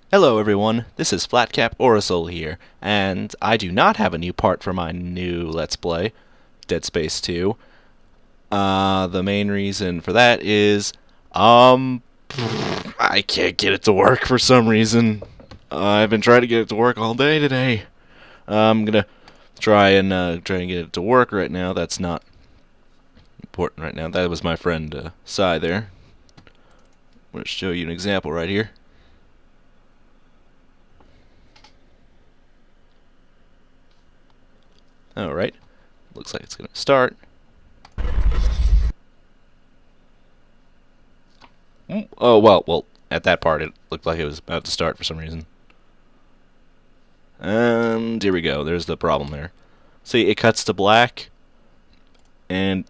Hello everyone, this is Flatcap Orasull here, and I do not have a new part for my new Let's Play, Dead Space 2. The main reason for that is, I can't get it to work for some reason. I've been trying to get it to work all day today. I'm gonna try and get it to work right now. That's not important right now. That was my friend, Cy there. I'm gonna show you an example right here. Alright, looks like it's gonna start. Oh, well, at that part it looked like it was about to start for some reason. And here we go, there's the problem there. See, it cuts to black, and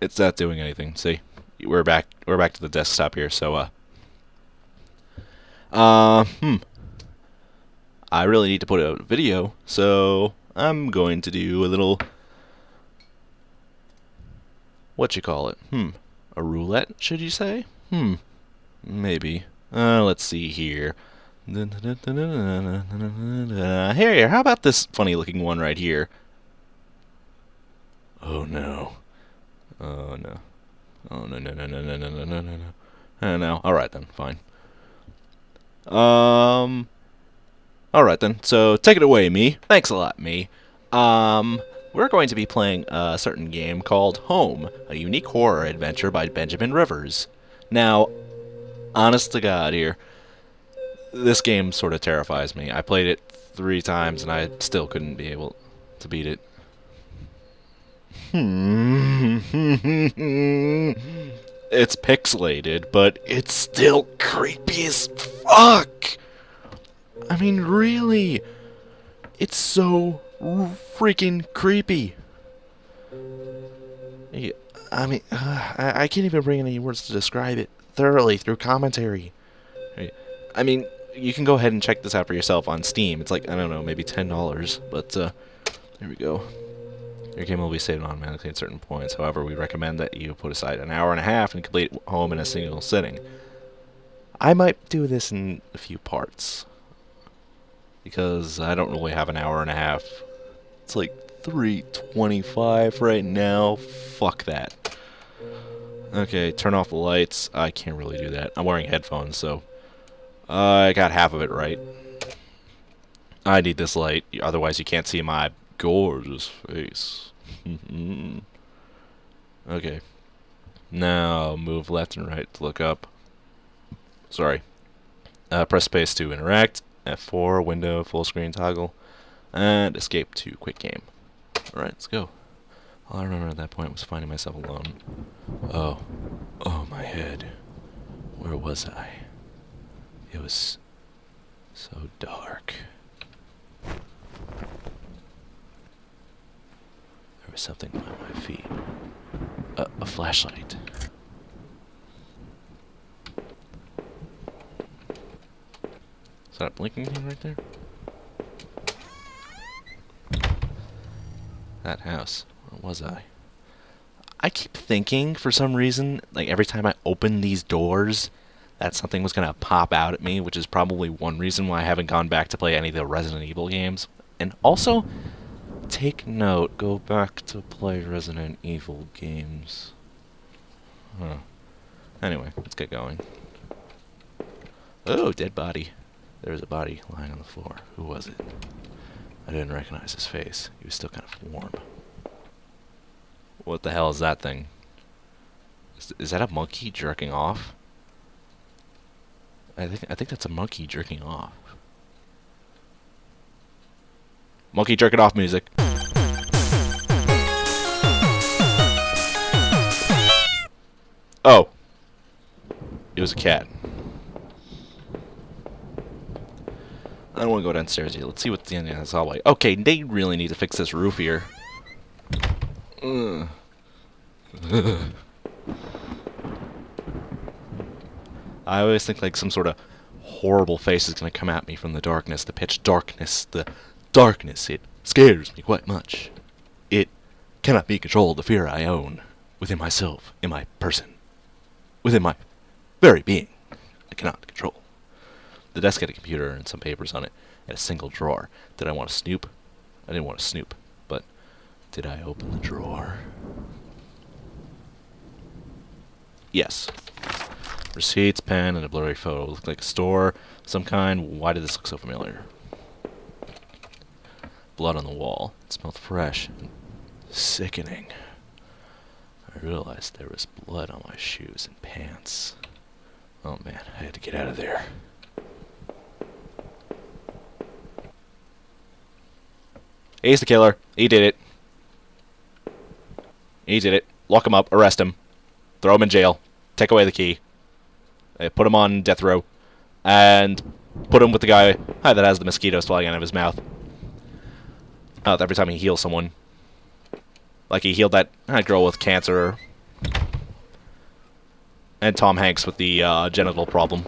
it's not doing anything. See, we're back to the desktop here, so, I really need to put out a video, so I'm going to do a little, what you call it? A roulette, should you say? Maybe. Let's see here. Here, how about this funny looking one right here? Oh no. Oh no. Oh no, no, no, no, no, no, no, no, no. Oh no. Alright then, fine. Alright then, so take it away, me. Thanks a lot, me. We're going to be playing a certain game called Home, a unique horror adventure by Benjamin Rivers. Now, honest to God here, this game sort of terrifies me. I played it 3 times and I still couldn't be able to beat it. It's pixelated, but it's still creepy as fuck! I mean, really? It's so freaking creepy. I mean, I can't even bring any words to describe it thoroughly through commentary. I mean, you can go ahead and check this out for yourself on Steam. It's like, I don't know, maybe $10, but there we go. Your game will be saved automatically at certain points. However, we recommend that you put aside an hour and a half and complete Home in a single sitting. I might do this in a few parts, because I don't really have an hour and a half. It's like 3:25 right now. Fuck that. Okay, turn off the lights. I can't really do that. I'm wearing headphones, so I got half of it right. I need this light, otherwise you can't see my gorgeous face. Okay. Now move left and right to look up. Sorry. Press space to interact. F4, window, full screen toggle, and escape to quick game. Alright, let's go. All I remember at that point was finding myself alone. Oh my head. Where was I? It was so dark. There was something by my feet. A flashlight. Is that a blinking thing right there? That house. Where was I? I keep thinking, for some reason, like every time I open these doors, that something was gonna pop out at me, which is probably one reason why I haven't gone back to play any of the Resident Evil games. And also, take note, go back to play Resident Evil games. Huh. Anyway, let's get going. Oh, dead body. There was a body lying on the floor. Who was it? I didn't recognize his face. He was still kind of warm. What the hell is that thing? Is that a monkey jerking off? I think that's a monkey jerking off. Monkey jerking off music. Oh. It was a cat. I don't want to go downstairs yet. Let's see what's the end of this hallway. Okay, they really need to fix this roof here. I always think like some sort of horrible face is going to come at me from the darkness, the pitch darkness, the darkness. It scares me quite much. It cannot be controlled, the fear I own within myself, in my person, within my very being. I cannot control. The desk had a computer and some papers on it, and a single drawer. Did I want to snoop? I didn't want to snoop, but did I open the drawer? Yes. Receipts, pen, and a blurry photo. It looked like a store of some kind. Why did this look so familiar? Blood on the wall. It smelled fresh and sickening. I realized there was blood on my shoes and pants. Oh man, I had to get out of there. He's the killer. He did it. He did it. Lock him up. Arrest him. Throw him in jail. Take away the key. Put him on death row. And put him with the guy that has the mosquitoes flying out of his mouth. Every time he heals someone. Like he healed that girl with cancer. And Tom Hanks with the genital problem.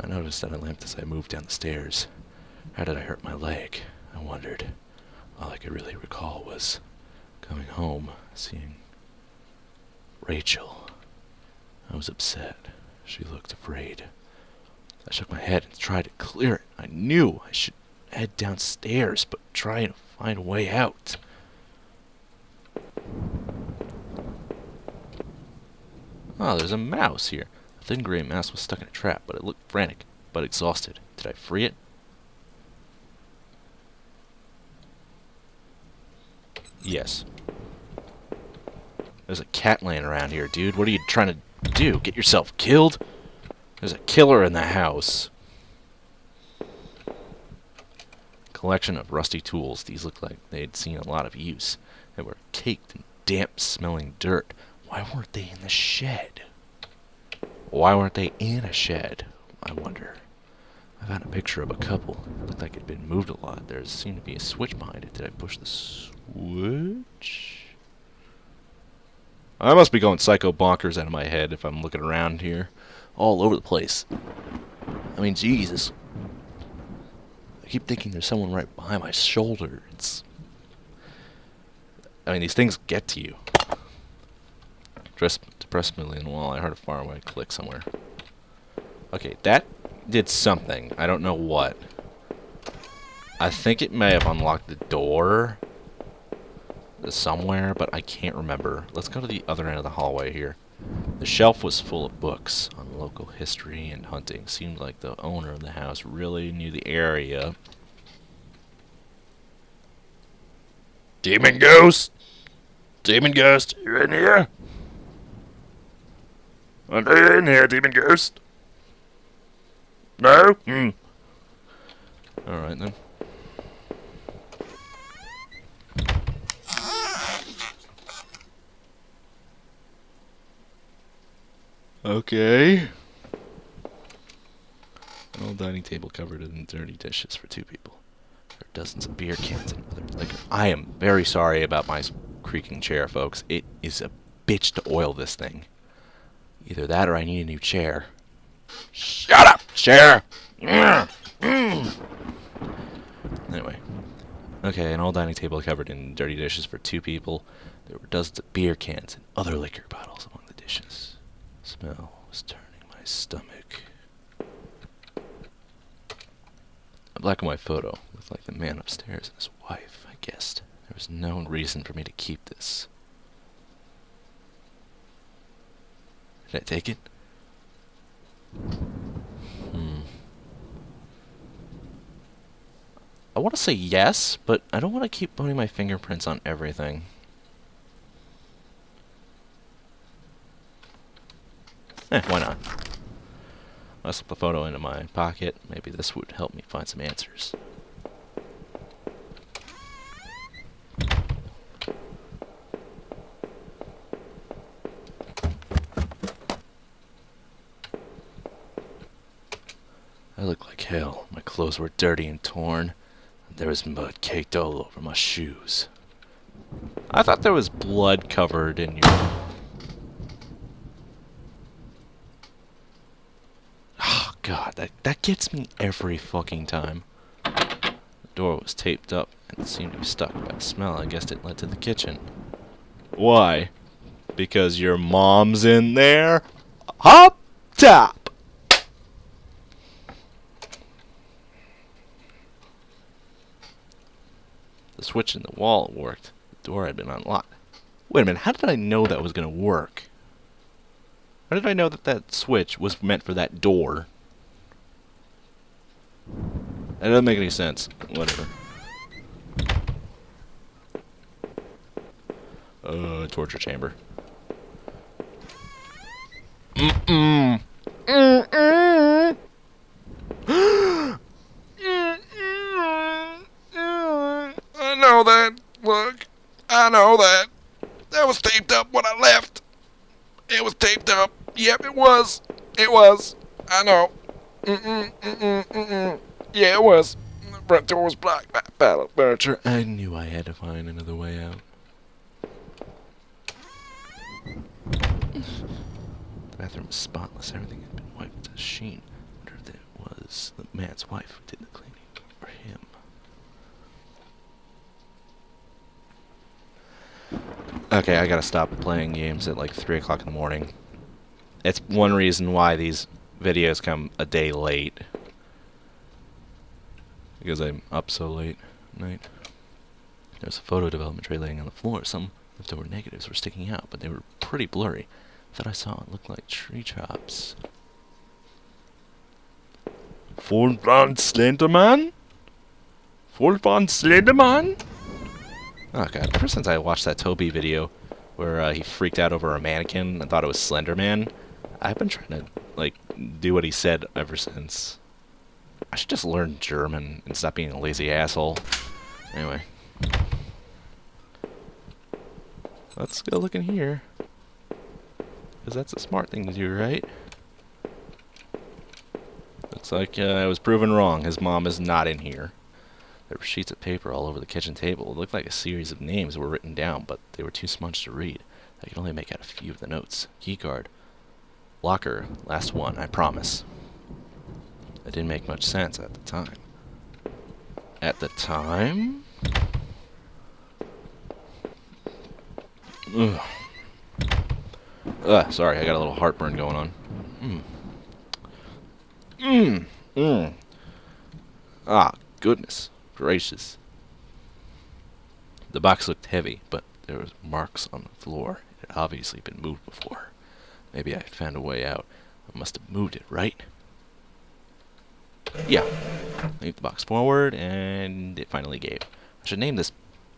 I noticed that I limped as I moved down the stairs. How did I hurt my leg? I wondered. All I could really recall was coming home, seeing Rachel. I was upset. She looked afraid. I shook my head and tried to clear it. I knew I should head downstairs, but try and find a way out. Oh, there's a mouse here. A thin gray mouse was stuck in a trap, but it looked frantic, but exhausted. Did I free it? Yes. There's a cat laying around here, dude. What are you trying to do? Get yourself killed? There's a killer in the house. Collection of rusty tools. These look like they'd seen a lot of use. They were caked in damp-smelling dirt. Why weren't they in the shed? Why weren't they in a shed? I wonder. I found a picture of a couple. It looked like it'd been moved a lot. There seemed to be a switch behind it. Did I push the switch? I must be going psycho bonkers out of my head if I'm looking around here. All over the place. I mean, Jesus. I keep thinking there's someone right behind my shoulder. I mean, these things get to you. Depressingly in the wall, I heard a faraway click somewhere. Okay, that did something. I don't know what. I think it may have unlocked the door somewhere, but I can't remember. Let's go to the other end of the hallway here. The shelf was full of books on local history and hunting. Seemed like the owner of the house really knew the area. Demon ghost! Demon ghost, you in here? Are you in here, demon ghost? No? Alright then. Okay. An old dining table covered in dirty dishes for 2 people. There are dozens of beer cans and other liquor. I am very sorry about my creaking chair, folks. It is a bitch to oil this thing. Either that or I need a new chair. Shut up, chair! Anyway. Okay, an old dining table covered in dirty dishes for 2 people. There were dozens of beer cans and other liquor bottles among the dishes. The smell was turning my stomach. A black and white photo looked like the man upstairs and his wife, I guessed. There was no reason for me to keep this. Did I take it? I want to say yes, but I don't want to keep putting my fingerprints on everything. Why not? I slipped the photo into my pocket. Maybe this would help me find some answers. I looked like hell. My clothes were dirty and torn. There was mud caked all over my shoes. I thought there was blood covered in your... Oh, God, that gets me every fucking time. The door was taped up and seemed to be stuck by the smell. I guessed it led to the kitchen. Why? Because your mom's in there? Hop top! switch in the wall worked. The door had been unlocked. Wait a minute, how did I know that was going to work? How did I know that that switch was meant for that door? That doesn't make any sense. Whatever. Torture chamber. I know that. Look. I know that. That was taped up when I left. It was taped up. Yep, it was. It was. I know. Yeah, it was. The front door was blocked by pallet furniture. I knew I had to find another way out. The bathroom was spotless. Everything had been wiped with a sheen. I wonder if it was the man's wife who did the cleaning, or him. Okay, I gotta stop playing games at like 3 o'clock in the morning. It's one reason why these videos come a day late. Because I'm up so late at night. There's a photo development tray laying on the floor. Some leftover negatives were sticking out, but they were pretty blurry. Thought I saw it look like tree chops. Full blonde Slenderman? Full blonde Slenderman? Oh god, ever since I watched that Toby video where he freaked out over a mannequin and thought it was Slenderman, I've been trying to, like, do what he said ever since. I should just learn German and stop being a lazy asshole. Anyway. Let's go look in here. Because that's a smart thing to do, right? Looks like I was proven wrong. His mom is not in here. There were sheets of paper all over the kitchen table. It looked like a series of names were written down, but they were too smudged to read. I could only make out a few of the notes. Keycard. Locker. Last one, I promise. It didn't make much sense at the time. At the time? Ugh. Sorry, I got a little heartburn going on. Ah, goodness gracious. The box looked heavy, but there was marks on the floor. It had obviously been moved before. Maybe I had found a way out. I must have moved it, right? Yeah. Leave the box forward, and it finally gave. I should name this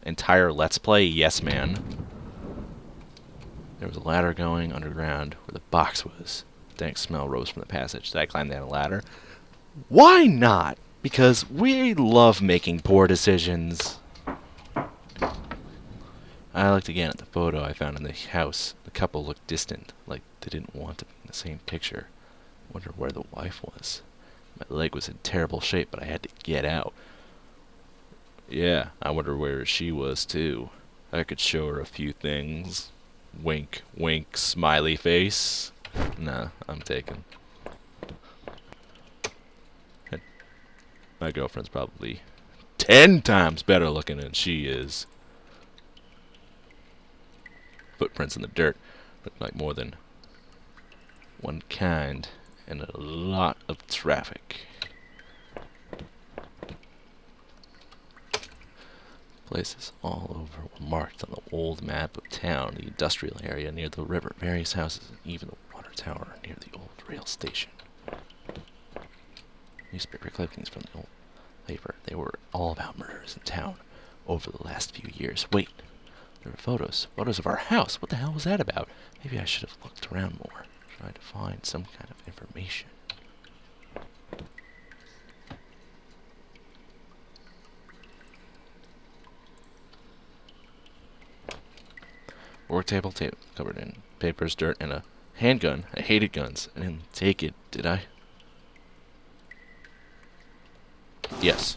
entire Let's Play Yes Man. There was a ladder going underground where the box was. A dank smell rose from the passage. Did I climb down a ladder? Why not? Because we love making poor decisions. I looked again at the photo I found in the house. The couple looked distant, like they didn't want to be in the same picture. I wonder where the wife was. My leg was in terrible shape, but I had to get out. Yeah, I wonder where she was, too. I could show her a few things. Wink, wink, smiley face. Nah, I'm taken. My girlfriend's probably 10 times better looking than she is. Footprints in the dirt look like more than one kind, and a lot of traffic. Places all over were marked on the old map of town, the industrial area near the river, various houses, and even the water tower near the old rail station. Newspaper clippings from the old paper. They were all about murders in town over the last few years. Wait, there were photos. Photos of our house. What the hell was that about? Maybe I should have looked around more. Tried to find some kind of information. Work table covered in papers, dirt, and a handgun. I hated guns. I didn't take it, did I? Yes.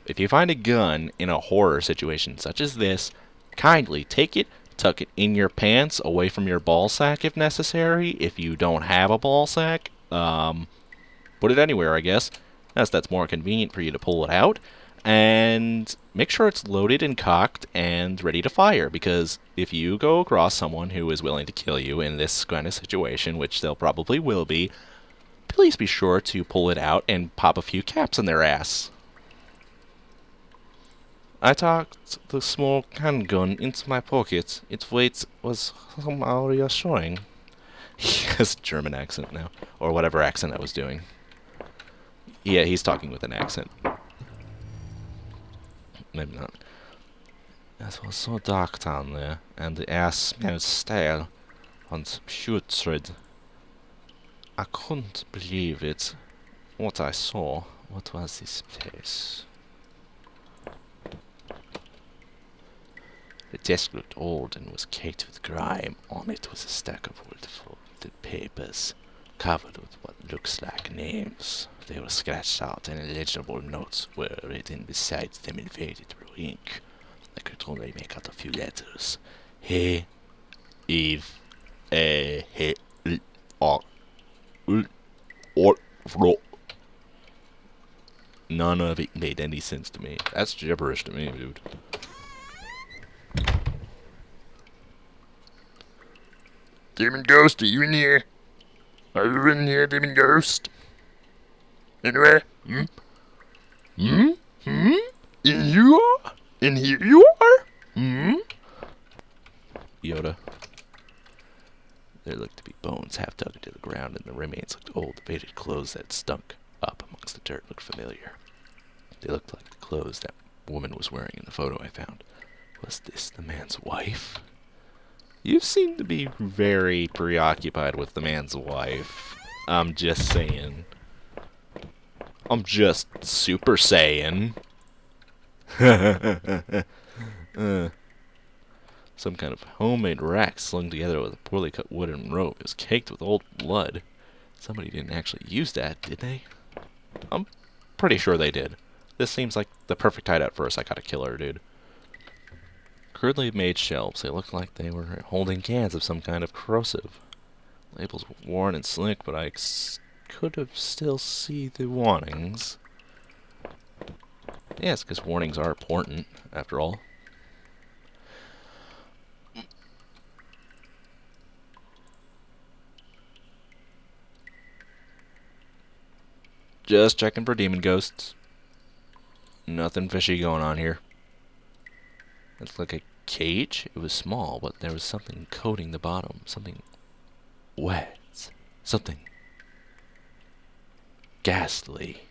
If you find a gun in a horror situation such as this, kindly take it, tuck it in your pants, away from your ball sack if necessary. If you don't have a ball sack, put it anywhere, I guess. That's more convenient for you to pull it out. And make sure it's loaded and cocked and ready to fire, because if you go across someone who is willing to kill you in this kind of situation, which they'll probably will be, please be sure to pull it out and pop a few caps in their ass. I tucked the small handgun into my pocket. Its weight was somehow reassuring. He has a German accent now. Or whatever accent I was doing. Yeah, he's talking with an accent. Maybe not. It was so dark down there, and the air smelled stale and putrid. I couldn't believe it. What I saw. What was this place? The desk looked old and was caked with grime. On it was a stack of old folded papers, covered with what looks like names. They were scratched out and illegible notes were written beside them in faded blue ink. I could only make out a few letters. He, Eve, he, or, fro. None of it made any sense to me. That's gibberish to me, dude. Demon Ghost, are you in here? Are you in here, Demon Ghost? Anyway? In you are? In here you are? Yoda. There looked to be bones half dug into the ground, and the remains looked old, faded clothes that stunk up amongst the dirt looked familiar. They looked like the clothes that woman was wearing in the photo I found. Was this the man's wife? You seem to be very preoccupied with the man's wife. I'm just saying. I'm just super saying. Some kind of homemade rack slung together with a poorly cut wooden rope. It was caked with old blood. Somebody didn't actually use that, did they? I'm pretty sure they did. This seems like the perfect hideout for a psychotic killer, dude. Crudely made shelves. They looked like they were holding cans of some kind of corrosive. Labels were worn and slick, but I could have still see the warnings. Yes, because warnings are important, after all. Just checking for demon ghosts. Nothing fishy going on here. It looked like a cage. It was small, but there was something coating the bottom. Something wet. Something ghastly.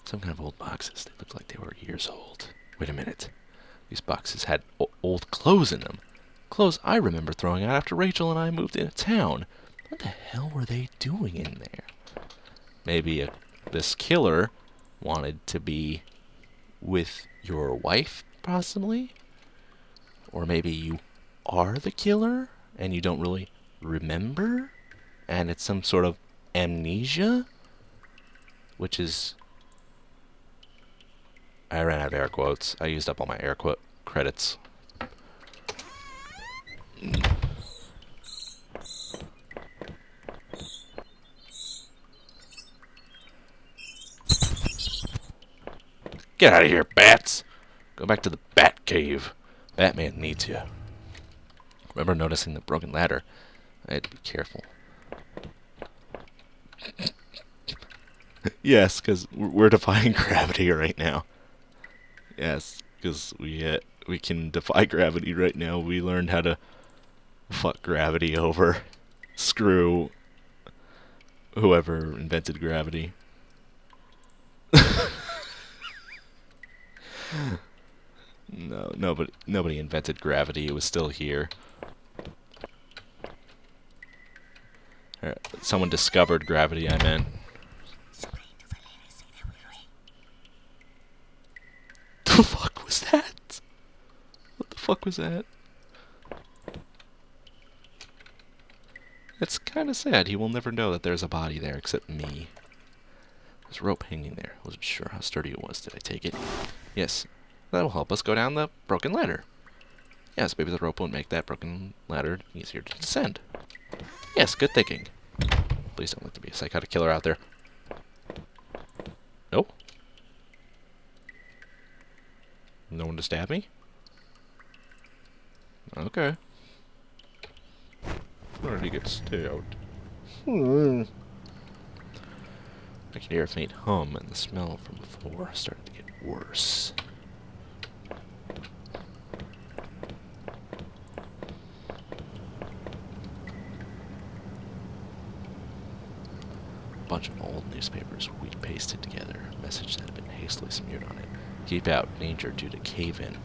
Some kind of old boxes. They looked like they were years old. Wait a minute. These boxes had old clothes in them. Clothes I remember throwing out after Rachel and I moved into town. What the hell were they doing in there? Maybe this killer wanted to be with your wife, possibly? Or maybe you are the killer and you don't really remember? And it's some sort of amnesia? Which is... I ran out of air quotes. I used up all my air quote credits. Get out of here, bats! Go back to the bat cave. Batman needs you. Remember noticing the broken ladder? I had to be careful. Yes, because we're defying gravity right now. Yes, because we can defy gravity right now. We learned how to fuck gravity over. Screw whoever invented gravity. No, nobody invented gravity. It was still here. Someone discovered gravity, I meant. The fuck was that? What the fuck was that? It's kind of sad. He will never know that there's a body there except me. There's rope hanging there. Wasn't sure how sturdy it was. Did I take it? Yes. That'll help us go down the broken ladder. Yes, maybe the rope won't make that broken ladder easier to descend. Yes, good thinking. Please don't let there be a psychotic killer out there. Nope. No one to stab me? Okay. Where did he get stout? I can hear a faint hum, and the smell from before started to get worse. A bunch of old newspapers we pasted together, a message that had been hastily smeared on it. Keep out, danger due to cave-in.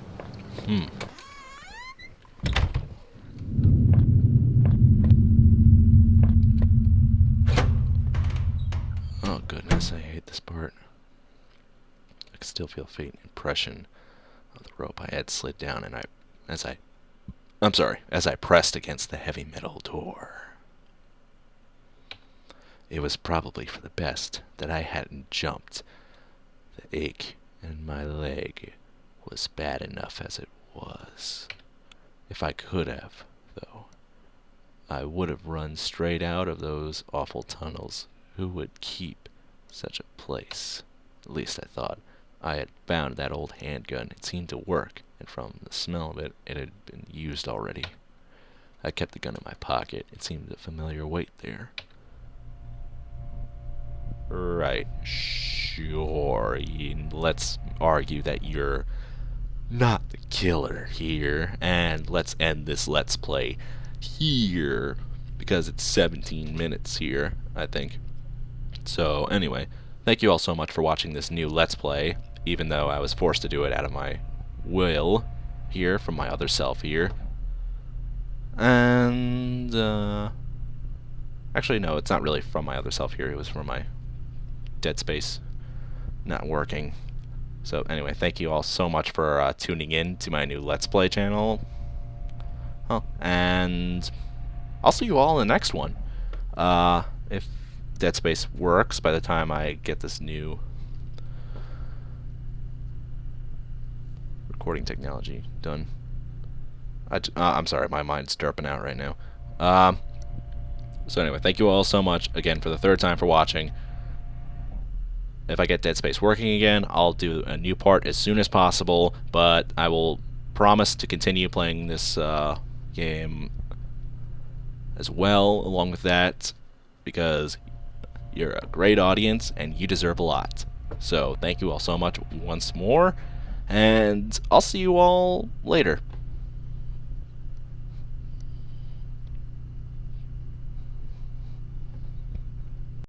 Oh goodness, I hate this part. I could still feel a faint impression of the rope I had slid down, and as I pressed against the heavy metal door. It was probably for the best that I hadn't jumped. The ache in my leg was bad enough as it was. If I could have, though, I would have run straight out of those awful tunnels. Who would keep such a place? At least I thought. I had found that old handgun. It seemed to work, and from the smell of it, it had been used already. I kept the gun in my pocket. It seemed a familiar weight there. Right, sure. Let's argue that you're not the killer here, and let's end this Let's Play here, because it's 17 minutes here, I think. So, anyway, thank you all so much for watching this new Let's Play, even though I was forced to do it out of my will here, from my other self here. And, actually, no, it's not really from my other self here, it was from my Dead Space not working. So anyway, thank you all so much for tuning in to my new Let's Play channel. And I'll see you all in the next one. If Dead Space works by the time I get this new recording technology done. I'm sorry, my mind's derping out right now. So anyway, thank you all so much again for the third time for watching. If I get Dead Space working again, I'll do a new part as soon as possible, but I will promise to continue playing this game as well along with that, because you're a great audience and you deserve a lot. So thank you all so much once more, and I'll see you all later.